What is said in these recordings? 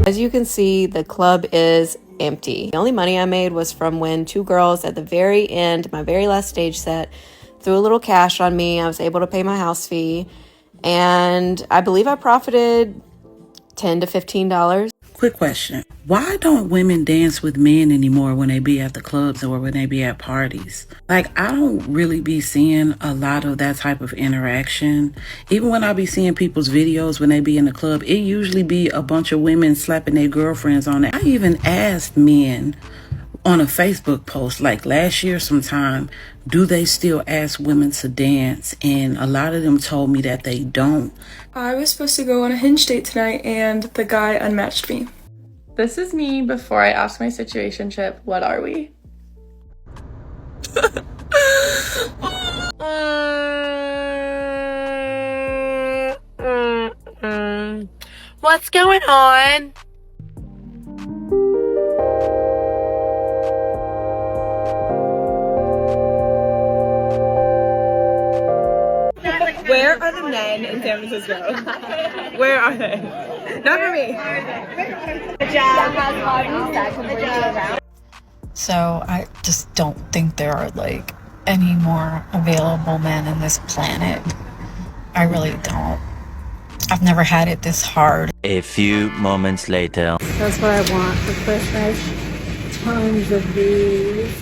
As you can see, the club is empty. The only money I made was from when two girls at the very end, my very last stage set, threw a little cash on me. I was able to pay my house fee, and I believe I profited $10 to $15. Quick question. Why don't women dance with men anymore when they be at the clubs or when they be at parties? Like, I don't really be seeing a lot of that type of interaction. Even when I be seeing people's videos when they be in the club, it usually be a bunch of women slapping their girlfriends on it. I even asked men on a Facebook post like last year sometime, do they still ask women to dance? And a lot of them told me that they don't. I was supposed to go on a Hinge date tonight and the guy unmatched me. This is me before I asked my situationship, what are we? What's going on? Where are the men in San Francisco? Where are they? Not for me. So I just don't think there are like any more available men in this planet. I really don't. I've never had it this hard. A few moments later. That's what I want for Christmas. Tons of these.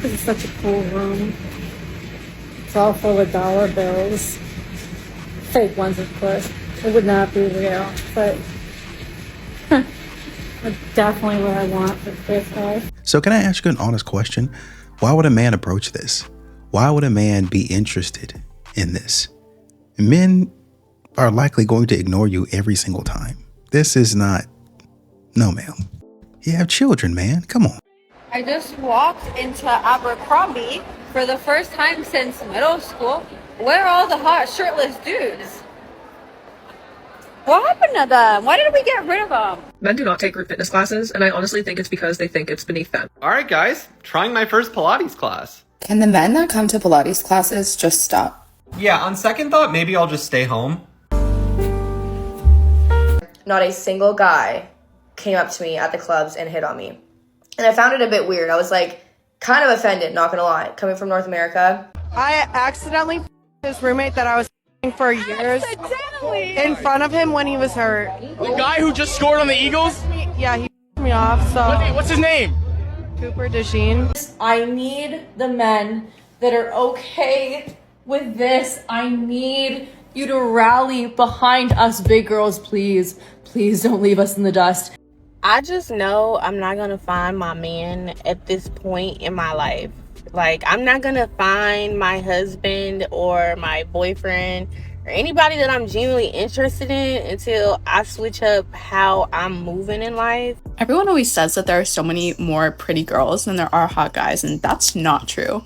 This is such a cool room. It's all full of dollar bills. Fake ones, of course. It would not be real, but that's definitely what I want for Christmas. So can I ask you an honest question? Why would a man approach this? Why would a man be interested in this? Men are likely going to ignore you every single time. This is not, no ma'am. You have children, man, come on. I just walked into Abercrombie for the first time since middle school. Where are all the hot shirtless dudes? What happened to them? Why did we get rid of them? Men do not take group fitness classes, and I honestly think it's because they think it's beneath them. Alright guys, trying my first Pilates class. Can the men that come to Pilates classes just stop? Yeah, on second thought, maybe I'll just stay home. Not a single guy came up to me at the clubs and hit on me. And I found it a bit weird. I was like, kind of offended, not gonna lie, coming from North America. I accidentally his roommate that I was for years in front of him when he was hurt. The guy who just scored on the Eagles? Yeah, he me off, so. What's his name? Cooper DeJean. I need the men that are okay with this. I need you to rally behind us big girls, please. Please don't leave us in the dust. I just know I'm not gonna find my man at this point in my life. Like, I'm not gonna find my husband or my boyfriend or anybody that I'm genuinely interested in until I switch up how I'm moving in life. Everyone always says that there are so many more pretty girls than there are hot guys, and that's not true.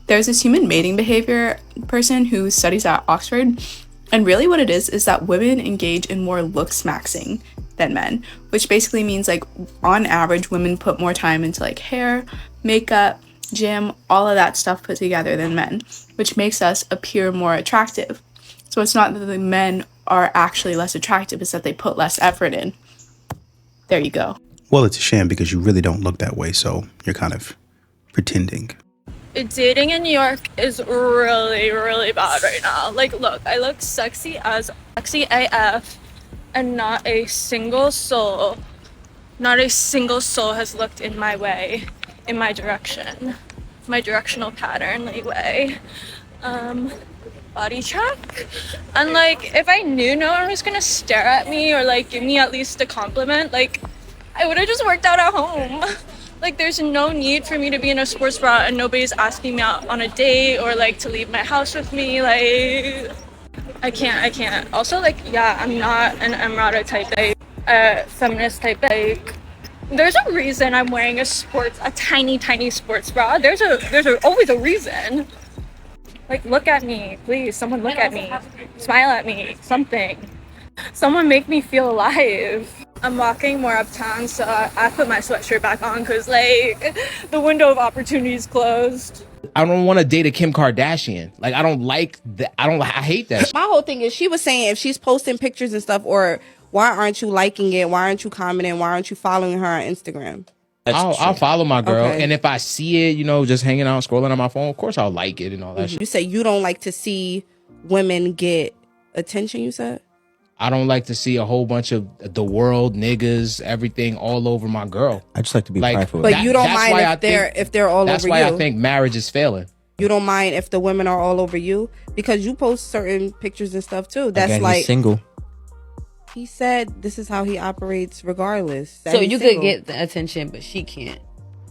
There's this human mating behavior person who studies at Oxford, and really what it is that women engage in more looks maxing than men, which basically means like on average women put more time into like hair, makeup, gym, all of that stuff put together than men, which makes us appear more attractive. So it's not that the men are actually less attractive, it's that they put less effort in. There you go. Well, it's a shame because you really don't look that way, so you're kind of pretending. Dating in New York is really, really bad right now. Like, look, I look sexy AF, and not a single soul has looked in my way, in my direction, my directional pattern way. Body check. And like, if I knew no one was gonna stare at me or like give me at least a compliment, like I would have just worked out at home. Like, there's no need for me to be in a sports bra and nobody's asking me out on a date or like to leave my house with me. Like, I can't. Also, like, yeah, I'm not an Emrata type, a feminist type. Like, there's a reason I'm wearing a tiny sports bra. There's always a reason. Like, look at me, please. Someone look at me. Smile at me. Something. Someone make me feel alive. I'm walking more uptown, so I put my sweatshirt back on because, like, the window of opportunity is closed. I don't want to date a Kim Kardashian. Like, I don't like that. I hate that. My whole thing is she was saying if she's posting pictures and stuff, or why aren't you liking it? Why aren't you commenting? Why aren't you following her on Instagram? I'll follow my girl. Okay. And if I see it, you know, just hanging out, scrolling on my phone, of course I'll like it and all that shit. You say you don't like to see women get attention, you said? I don't like to see a whole bunch of the world, niggas, everything all over my girl. I just like to be prideful. But you don't mind if they're all over you. That's why I think marriage is failing. You don't mind if the women are all over you? Because you post certain pictures and stuff too. That's Again, like he's single. He said this is how he operates regardless. That So he's you single. could get the attention, but she can't.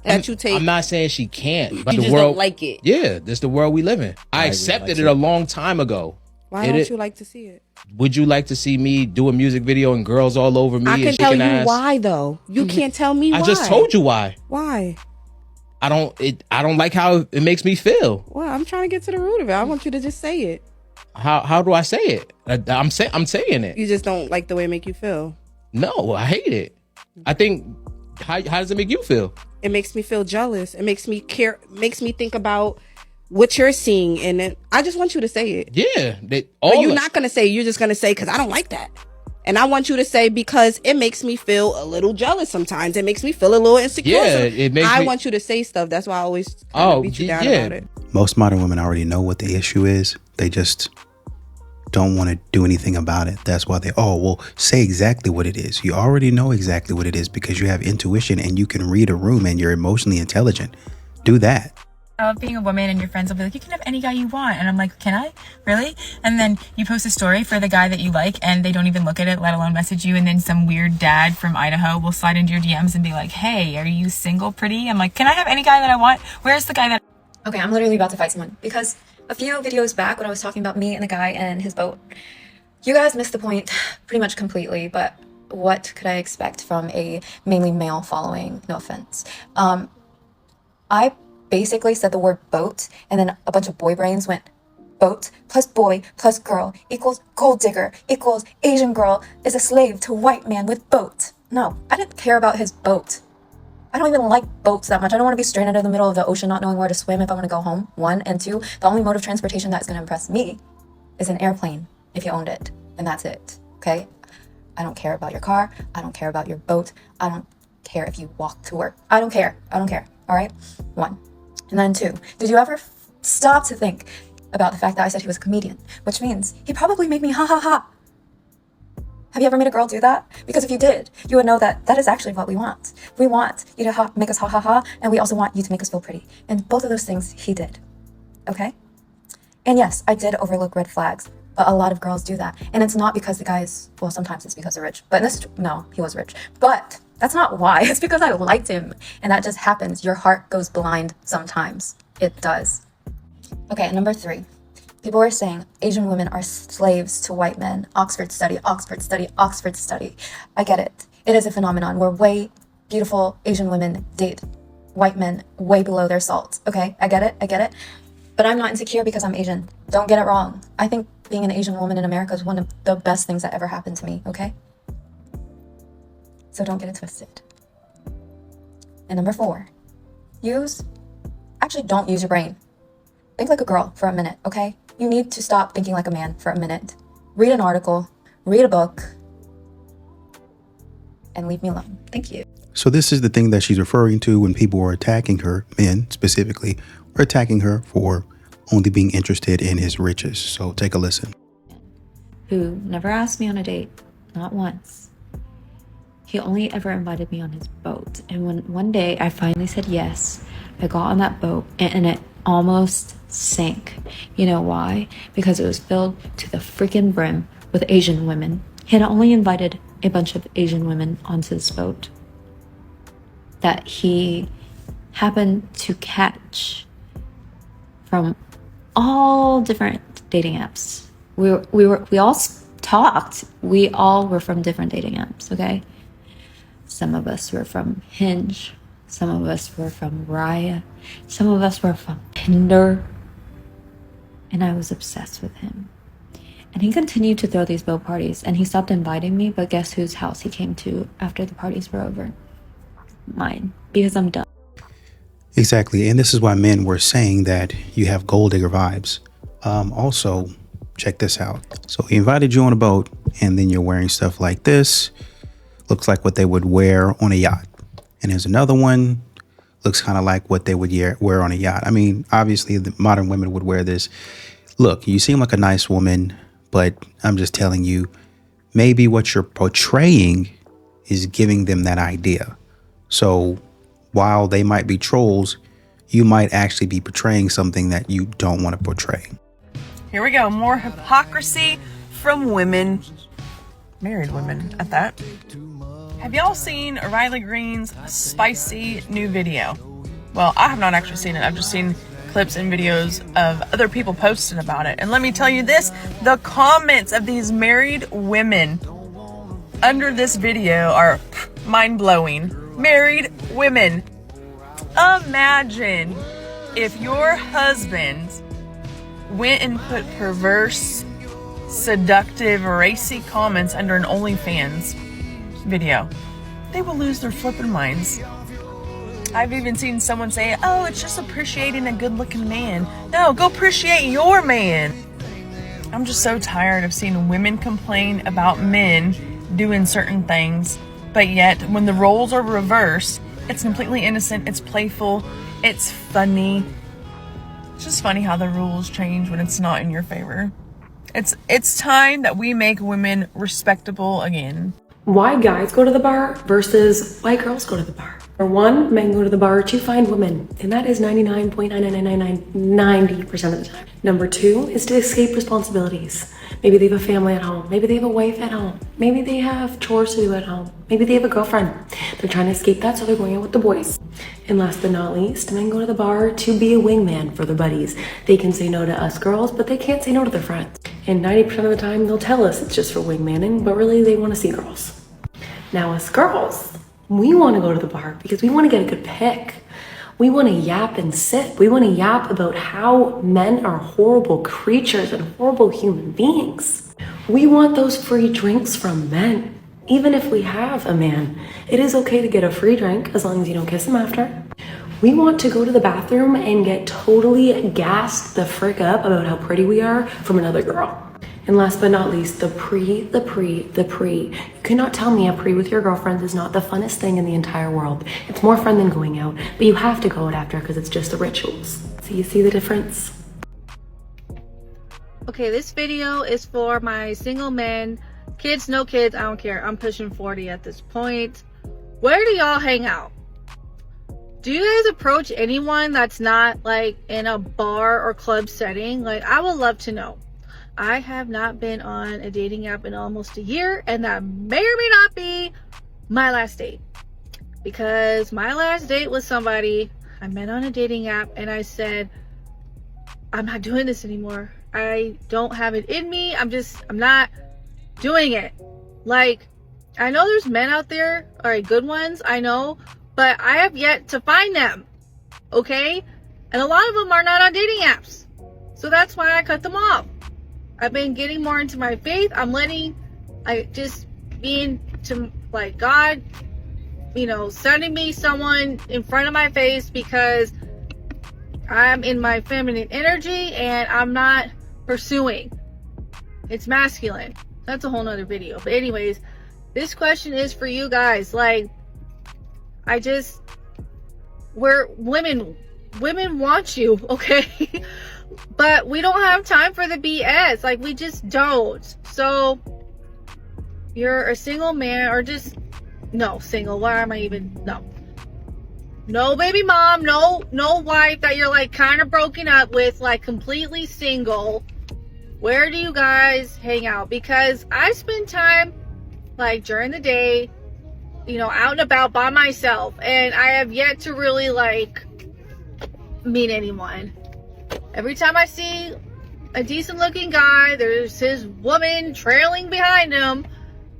That you take. I'm not saying she can't, but You the just world don't like it. Yeah, that's the world we live in. I accepted it a long time ago. Why don't you like to see it? Would you like to see me do a music video and girls all over me? I and can tell shaking you ass? why though. You can't tell me why. I just told you why. Why? I don't like how it makes me feel. Well, I'm trying to get to the root of it. I want you to just say it. How do I say it? I'm saying it. You just don't like the way it make you feel. No, I hate it. I think how does it make you feel? It makes me feel jealous. It makes me care. Makes me think about what you're seeing, and then I just want you to say it. Yeah, But you're not gonna say. You're just gonna say because I don't like that, and I want you to say because it makes me feel a little jealous sometimes. It makes me feel a little insecure. Yeah, So it makes I me- want you to say stuff. That's why I always kinda beat you down about it. Most modern women already know what the issue is. They just don't want to do anything about it. That's why say exactly what it is. You already know exactly what it is because you have intuition and you can read a room and you're emotionally intelligent. Do that. I love being a woman and your friends will be like, you can have any guy you want. And I'm like, can I? Really? And then you post a story for the guy that you like and they don't even look at it, let alone message you. And then some weird dad from Idaho will slide into your DMs and be like, hey, are you single pretty? I'm like, can I have any guy that I want? Where's the guy that... Okay, I'm literally about to fight someone because a few videos back when I was talking about me and the guy and his boat, you guys missed the point pretty much completely, but what could I expect from a mainly male following? No offense. I basically said the word boat and then a bunch of boy brains went boat plus boy plus girl equals gold digger equals Asian girl is a slave to white man with boat. No, I didn't care about his boat. I don't even like boats that much. I don't want to be stranded in the middle of the ocean not knowing where to swim if I want to go home. 1 and 2, the only mode of transportation that's going to impress me is an airplane if you owned it. And that's it. Okay? I don't care about your car. I don't care about your boat. I don't care if you walk to work. I don't care. I don't care. All right? 1. And then 2, did you ever stop to think about the fact that I said he was a comedian? Which means he probably made me ha ha ha. Have you ever made a girl do that? Because if you did, you would know that that is actually what we want. We want you to make us ha ha ha, and we also want you to make us feel pretty. And both of those things he did. Okay? And yes, I did overlook red flags, but a lot of girls do that. And it's not because the guy is, well, sometimes it's because they're rich. But no, he was rich. But that's not why. It's because I liked him. And that just happens. Your heart goes blind sometimes. It does. Okay, and number 3. People are saying Asian women are slaves to white men. Oxford study, Oxford study, Oxford study. I get it. It is a phenomenon where beautiful Asian women date white men way below their salt. Okay, I get it. But I'm not insecure because I'm Asian. Don't get it wrong. I think being an Asian woman in America is one of the best things that ever happened to me, okay? So don't get it twisted. And number 4, don't use your brain. Think like a girl for a minute, okay? You need to stop thinking like a man for a minute. Read an article, read a book, and leave me alone. Thank you. So this is the thing that she's referring to when people are attacking her, men specifically, are attacking her for only being interested in his riches. So take a listen. Who never asked me on a date, not once. He only ever invited me on his boat. And when one day I finally said yes, I got on that boat and it almost sank. You know why? Because it was filled to the freaking brim with Asian women. He had only invited a bunch of Asian women onto this boat that he happened to catch from all different dating apps. We all talked. We all were from different dating apps, okay? Some of us were from Hinge. Some of us were from Raya. Some of us were from Tinder. And I was obsessed with him. And he continued to throw these boat parties, and he stopped inviting me, but guess whose house he came to after the parties were over? Mine, because I'm dumb. Exactly. And this is why men were saying that you have gold digger vibes. Also, check this out. So he invited you on a boat, and then you're wearing stuff like this. Looks like what they would wear on a yacht. And there's another one. Looks kind of like what they would wear on a yacht. I mean, obviously, the modern women would wear this. Look, you seem like a nice woman, but I'm just telling you, maybe what you're portraying is giving them that idea. So while they might be trolls, you might actually be portraying something that you don't want to portray. Here we go. More hypocrisy from women. Married women at that. Have y'all seen Riley Green's spicy new video? Well, I have not actually seen it. I've just seen clips and videos of other people posting about it. And let me tell you this, the comments of these married women under this video are mind-blowing. Married women. Imagine if your husband went and put perverse, seductive, racy comments under an OnlyFans video. They will lose their flipping minds. I've even seen someone say, oh, it's just appreciating a good-looking man. No, go appreciate your man. I'm just so tired of seeing women complain about men doing certain things, but yet when the roles are reversed, it's completely innocent, it's playful, it's funny. It's just funny how the rules change when it's not in your favor. It's time that we make women respectable again. Why guys go to the bar versus why girls go to the bar. For one, men go to the bar to find women, and that is 99.99999% of the time. Number two is to escape responsibilities. Maybe they have a family at home. Maybe they have a wife at home. Maybe they have chores to do at home. Maybe they have a girlfriend. They're trying to escape that, so they're going out with the boys. And last but not least, men go to the bar to be a wingman for their buddies. They can say no to us girls, but they can't say no to their friends. And 90% of the time, they'll tell us it's just for wingmanning, but really they want to see girls. Now, as girls, we want to go to the bar because we want to get a good pick. We want to yap and sit. We want to yap about how men are horrible creatures and horrible human beings. We want those free drinks from men. Even if we have a man, it is okay to get a free drink as long as you don't kiss him after. We want to go to the bathroom and get totally gassed the frick up about how pretty we are from another girl. And last but not least, the pre. You cannot tell me a pre with your girlfriends is not the funnest thing in the entire world. It's more fun than going out, but you have to go out after because it's just the rituals. So you see the difference? Okay, this video is for my single men. Kids, no kids, I don't care. I'm pushing 40 at this point. Where do y'all hang out? Do you guys approach anyone that's not like in a bar or club setting? Like, I would love to know. I have not been on a dating app in almost a year, and that may or may not be my last date. Because my last date was somebody I met on a dating app, and I said, I'm not doing this anymore. I don't have it in me. I'm not doing it. Like, I know there's men out there, alright, good ones, I know, but I have yet to find them. Okay? And a lot of them are not on dating apps. So that's why I cut them off. I've been getting more into my faith. Being to like God, sending me someone in front of my face because I'm in my feminine energy and I'm not pursuing. It's masculine. That's a whole nother video. But anyways, this question is for you guys. Like, we're women want you, okay? But we don't have time for the BS. Like, we just don't. So, you're a single man or single. Why am I even? No baby mom, no wife that you're like kind of broken up with, like completely single. Where do you guys hang out? Because I spend time like during the day, out and about by myself, and I have yet to really like meet anyone. Every time I see a decent looking guy, there's his woman trailing behind him,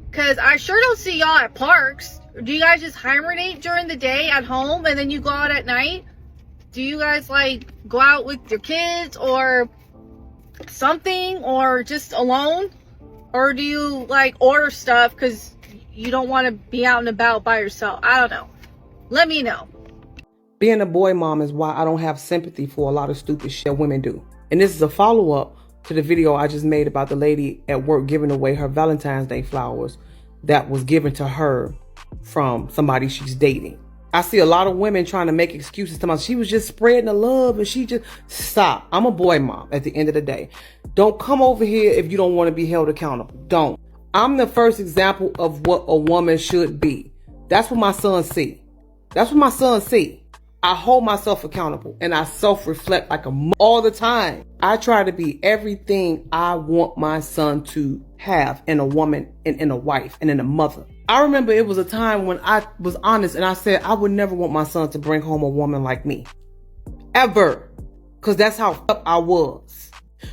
because I sure don't see y'all at parks. Do you guys just hibernate during the day at home and then you go out at night? Do you guys like go out with your kids or something, or just alone? Or do you like order stuff because you don't want to be out and about by yourself? I don't know. Let me know. Being a boy mom is why I don't have sympathy for a lot of stupid shit women do. And this is a follow-up to the video I just made about the lady at work giving away her Valentine's Day flowers that was given to her from somebody she's dating. I see a lot of women trying to make excuses to myself. She was just spreading the love and she just... Stop. I'm a boy mom at the end of the day. Don't come over here if you don't want to be held accountable. Don't. I'm the first example of what a woman should be. That's what my son see. That's what my son see. I hold myself accountable and I self-reflect like all the time. I try to be everything I want my son to have in a woman and in a wife and in a mother. I remember it was a time when I was honest and I said I would never want my son to bring home a woman like me. Ever. Because that's how up I was.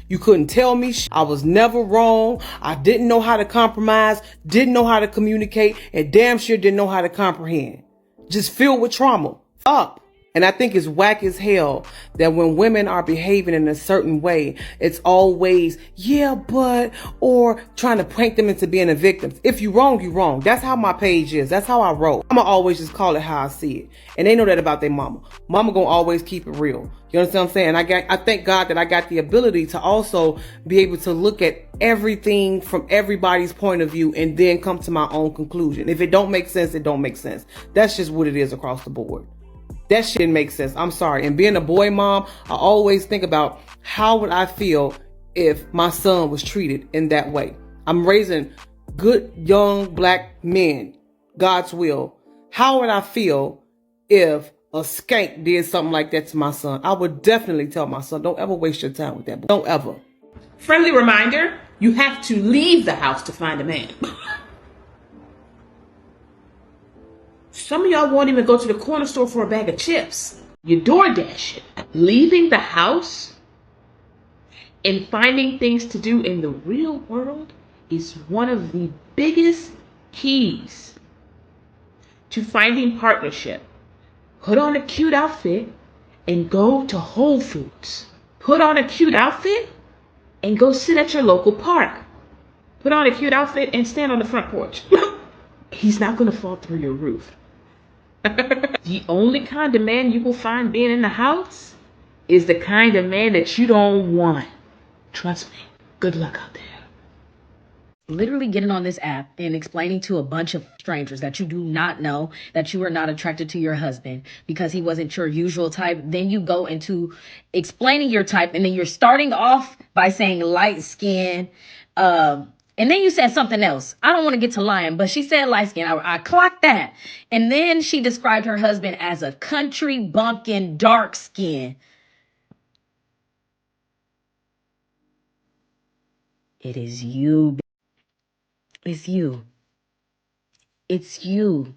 You couldn't tell me I was never wrong. I didn't know how to compromise, didn't know how to communicate, and damn sure didn't know how to comprehend. Just filled with trauma. Up. And I think it's whack as hell that when women are behaving in a certain way, it's always, yeah, but, or trying to prank them into being a victim. If you wrong, you wrong. That's how my page is. That's how I roll. I'ma always just call it how I see it. And they know that about their mama. Mama gonna always keep it real. You understand what I'm saying? I thank God that I got the ability to also be able to look at everything from everybody's point of view and then come to my own conclusion. If it don't make sense, it don't make sense. That's just what it is across the board. That shit didn't make sense. I'm sorry. And being a boy mom, I always think about how would I feel if my son was treated in that way. I'm raising good young black men, God's will. How would I feel if a skank did something like that to my son? I would definitely tell my son, don't ever waste your time with that boy. Don't ever. Friendly reminder, you have to leave the house to find a man. Some of y'all won't even go to the corner store for a bag of chips. You DoorDash it. Leaving the house and finding things to do in the real world is one of the biggest keys to finding partnership. Put on a cute outfit and go to Whole Foods. Put on a cute outfit and go sit at your local park. Put on a cute outfit and stand on the front porch. He's not going to fall through your roof. The only kind of man you will find being in the house is the kind of man that you don't want. Trust me. Good luck out there. Literally getting on this app and explaining to a bunch of strangers that you do not know that you are not attracted to your husband because he wasn't your usual type. Then you go into explaining your type and then you're starting off by saying light skin. And then you said something else. I don't want to get to lying, but she said light skin. I clocked that. And then she described her husband as a country bumpkin dark skin. It is you. It's you. It's you.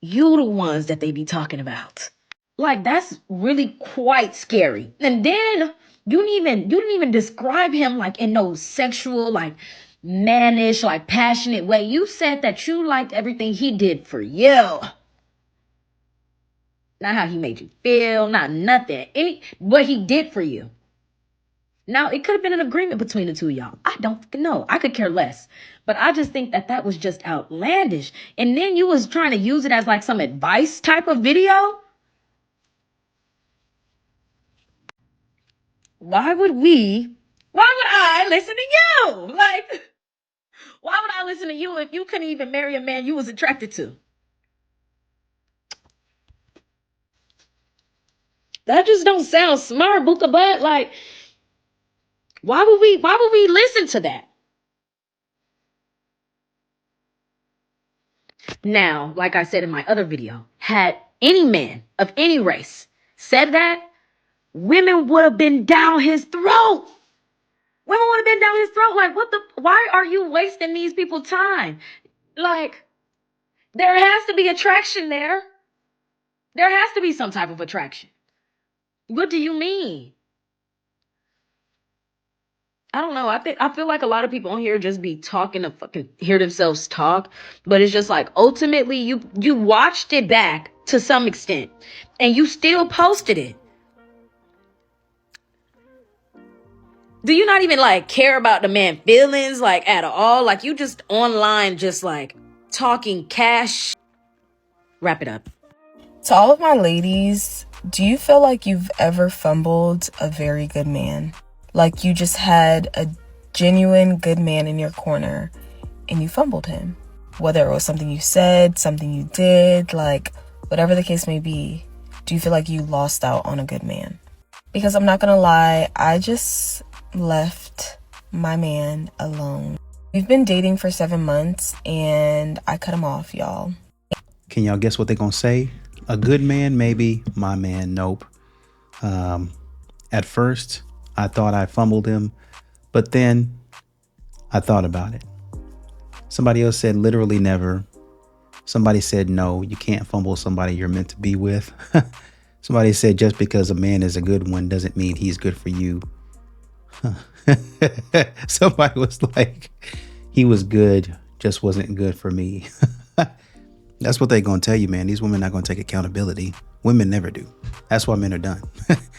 You the ones that they be talking about. Like, that's really quite scary. And then you didn't even describe him like in no sexual, like mannish, like passionate way. You said that you liked everything he did for you. Not how he made you feel, not nothing. What he did for you. Now, it could have been an agreement between the two of y'all. I don't know. I could care less. But I just think that that was just outlandish. And then you was trying to use it as like some advice type of video. Why would I listen to you? Like, why would I listen to you if you couldn't even marry a man you was attracted to? That just don't sound smart, Buka Butt. Like, why would we listen to that? Now, like I said in my other video, had any man of any race said that, women would have been down his throat. Women would have been down his throat. Like, why are you wasting these people's time? Like, there has to be attraction there. There has to be some type of attraction. What do you mean? I don't know. I feel like a lot of people on here just be talking to fucking hear themselves talk, but it's just like ultimately you watched it back to some extent and you still posted it. Do you not even like care about the man's feelings like at all? Like you just online just like talking cash. Wrap it up. To all of my ladies, do you feel like you've ever fumbled a very good man? Like you just had a genuine good man in your corner and you fumbled him? Whether it was something you said, something you did, like whatever the case may be, do you feel like you lost out on a good man? Because I'm not gonna lie, I just left my man alone. We've been dating for 7 months and I cut him off, y'all. Can y'all guess what they're gonna say? A good man, maybe. My man, nope. At first, I thought I fumbled him, but then I thought about it. Somebody else said literally never. Somebody said no, you can't fumble somebody you're meant to be with. Somebody said just because a man is a good one doesn't mean he's good for you. Somebody was like, he was good, just wasn't good for me. That's what they're going to tell you, man. These women are not going to take accountability. Women never do. That's why men are done.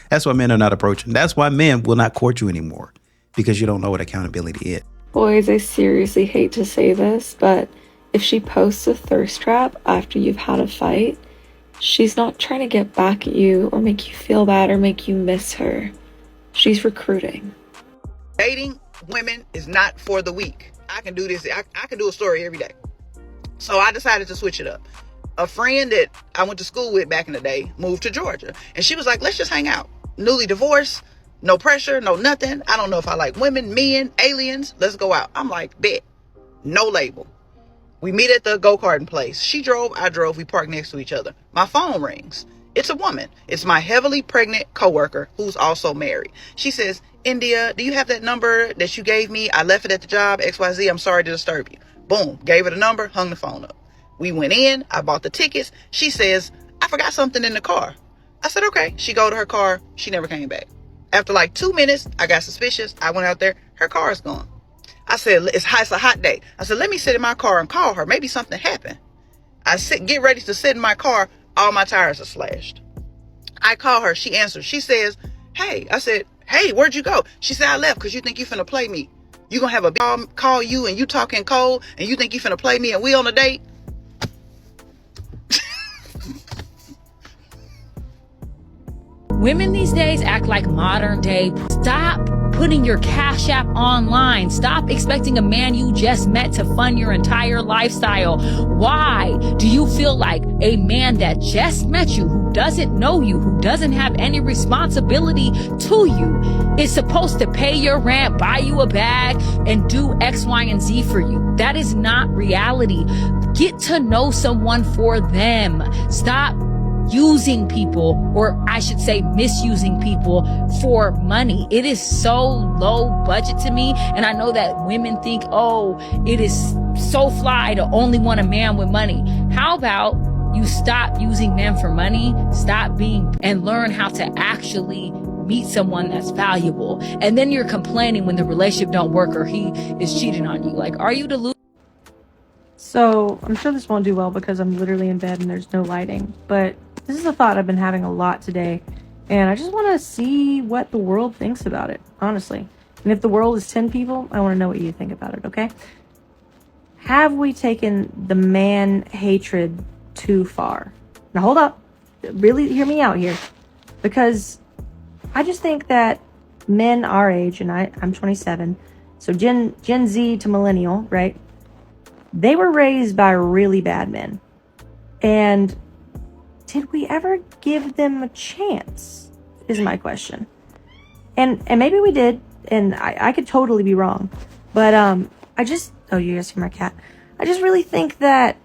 That's why men are not approaching. That's why men will not court you anymore, because you don't know what accountability is. Boys, I seriously hate to say this, but if she posts a thirst trap after you've had a fight, she's not trying to get back at you or make you feel bad or make you miss her. She's recruiting. Dating women is not for the weak. I can do this. I can do a story every day. So I decided to switch it up. A friend that I went to school with back in the day moved to Georgia. And she was like, let's just hang out. Newly divorced, no pressure, no nothing. I don't know if I like women, men, aliens. Let's go out. I'm like, bet. No label. We meet at the go-karting place. She drove, I drove. We parked next to each other. My phone rings. It's a woman. It's my heavily pregnant coworker who's also married. She says, India, do you have that number that you gave me? I left it at the job, XYZ. I'm sorry to disturb you. Boom. Gave her the number, hung the phone up. We went in. I bought the tickets. She says, I forgot something in the car. I said, okay. She go to her car. She never came back. After like 2 minutes, I got suspicious. I went out there. Her car is gone. I said, it's a hot day. I said, let me sit in my car and call her. Maybe something happened. Get ready to sit in my car. All my tires are slashed. I call her. She answers. She says, hey. I said, hey, where'd you go? She said, I left because you think you finna play me. You gonna have a call you and you talking cold and you think you finna play me and we on a date? Women these days act like modern day. Stop putting your Cash App online. Stop expecting a man you just met to fund your entire lifestyle. Why do you feel like a man that just met you, who doesn't know you, who doesn't have any responsibility to you, is supposed to pay your rent, buy you a bag, and do X, Y, and Z for you? That is not reality. Get to know someone for them. Stop using people, or I should say misusing people for money. It is so low budget to me. And I know that women think, oh, it is so fly to only want a man with money. How about you stop using men for money, stop being, and learn how to actually meet someone that's valuable. And then you're complaining when the relationship don't work or he is cheating on you. Like, are you delusional? So I'm sure this won't do well because I'm literally in bed and there's no lighting, but this is a thought I've been having a lot today, and I just want to see what the world thinks about it, honestly. And if the world is 10 people, I want to know what you think about it, okay? Have we taken the man hatred too far? Now hold up. Really hear me out here. Because I just think that men our age, and I'm 27, so Gen Z to millennial, right? They were raised by really bad men. And did we ever give them a chance, is my question. And maybe we did, and I could totally be wrong. But I just, oh, you guys hear my cat. I just really think that,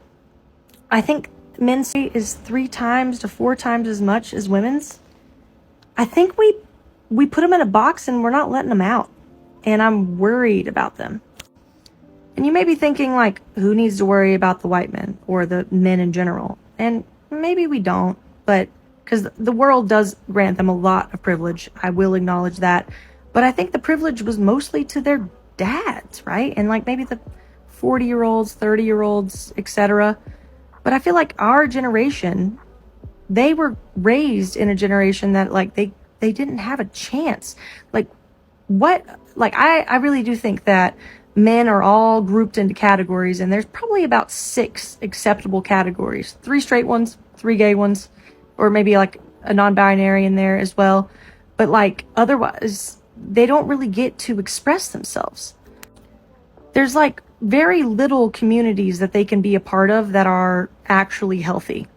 I think men's hate is 3 times to 4 times as much as women's. I think we put them in a box and we're not letting them out. And I'm worried about them. And you may be thinking, like, who needs to worry about the white men or the men in general? And maybe we don't, but because the world does grant them a lot of privilege. I will acknowledge that. But I think the privilege was mostly to their dads, right? And like maybe the 40-year-olds, 30-year-olds, etc. But I feel like our generation, they were raised in a generation that like they didn't have a chance. Like what, like I really do think that men are all grouped into categories, and there's probably about 6 acceptable categories. 3 straight ones, 3 gay ones, or maybe like a non-binary in there as well. But like otherwise, they don't really get to express themselves. There's like very little communities that they can be a part of that are actually healthy.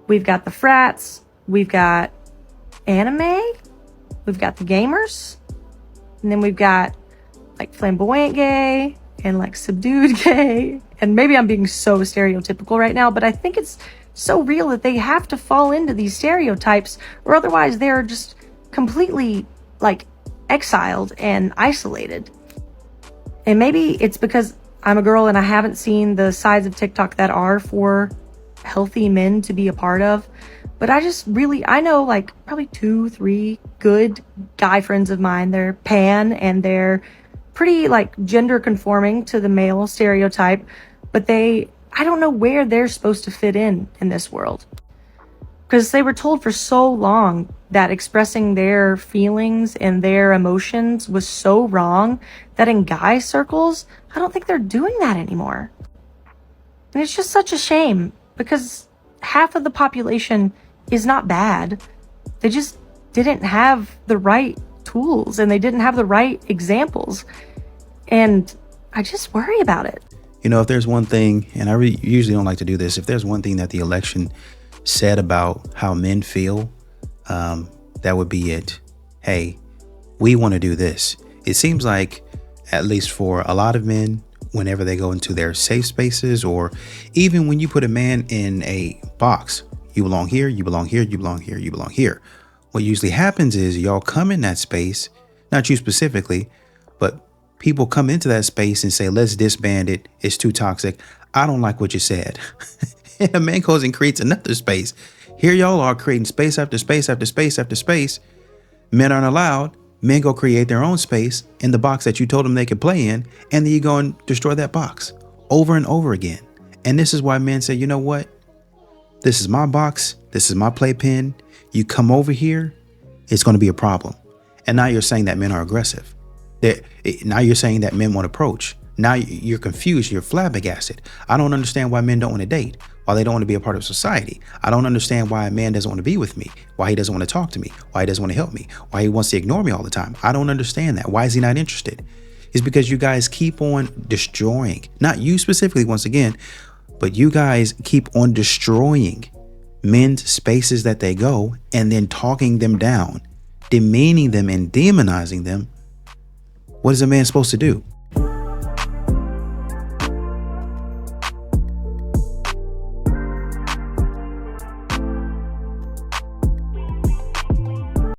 We've got the frats, we've got anime, we've got the gamers, and then we've got like flamboyant gay and like subdued gay. And maybe I'm being so stereotypical right now, but I think it's so real that they have to fall into these stereotypes, or otherwise they're just completely like exiled and isolated. And maybe it's because I'm a girl and I haven't seen the sides of TikTok that are for healthy men to be a part of. But I know like probably 2-3 good guy friends of mine. They're pan and they're pretty like gender conforming to the male stereotype, but I don't know where they're supposed to fit in this world. Because they were told for so long that expressing their feelings and their emotions was so wrong that in guy circles, I don't think they're doing that anymore. And it's just such a shame because half of the population is not bad. They just didn't have the right tools and they didn't have the right examples. And I just worry about it. You know, if there's one thing, and I usually don't like to do this, if there's one thing that the election said about how men feel, that would be it. Hey, we want to do this. It seems like, at least for a lot of men, whenever they go into their safe spaces, or even when you put a man in a box, you belong here, you belong here, you belong here, you belong here. What usually happens is y'all come in that space, not you specifically, but people come into that space and say, let's disband it. It's too toxic. I don't like what you said. And a man goes and creates another space. Here y'all are creating space after space after space after space. Men aren't allowed. Men go create their own space in the box that you told them they could play in. And then you go and destroy that box over and over again. And this is why men say, you know what? This is my box. This is my playpen. You come over here, it's going to be a problem. And now you're saying that men are aggressive. Now you're saying that men won't approach. Now you're confused. You're flabbergasted. I don't understand why men don't want to date, why they don't want to be a part of society. I don't understand why a man doesn't want to be with me, why he doesn't want to talk to me, why he doesn't want to help me, why he wants to ignore me all the time. I don't understand that. Why is he not interested? It's because you guys keep on destroying, not you specifically once again, but you guys keep on destroying men's spaces that they go and then talking them down, demeaning them and demonizing them. What is a man supposed to do?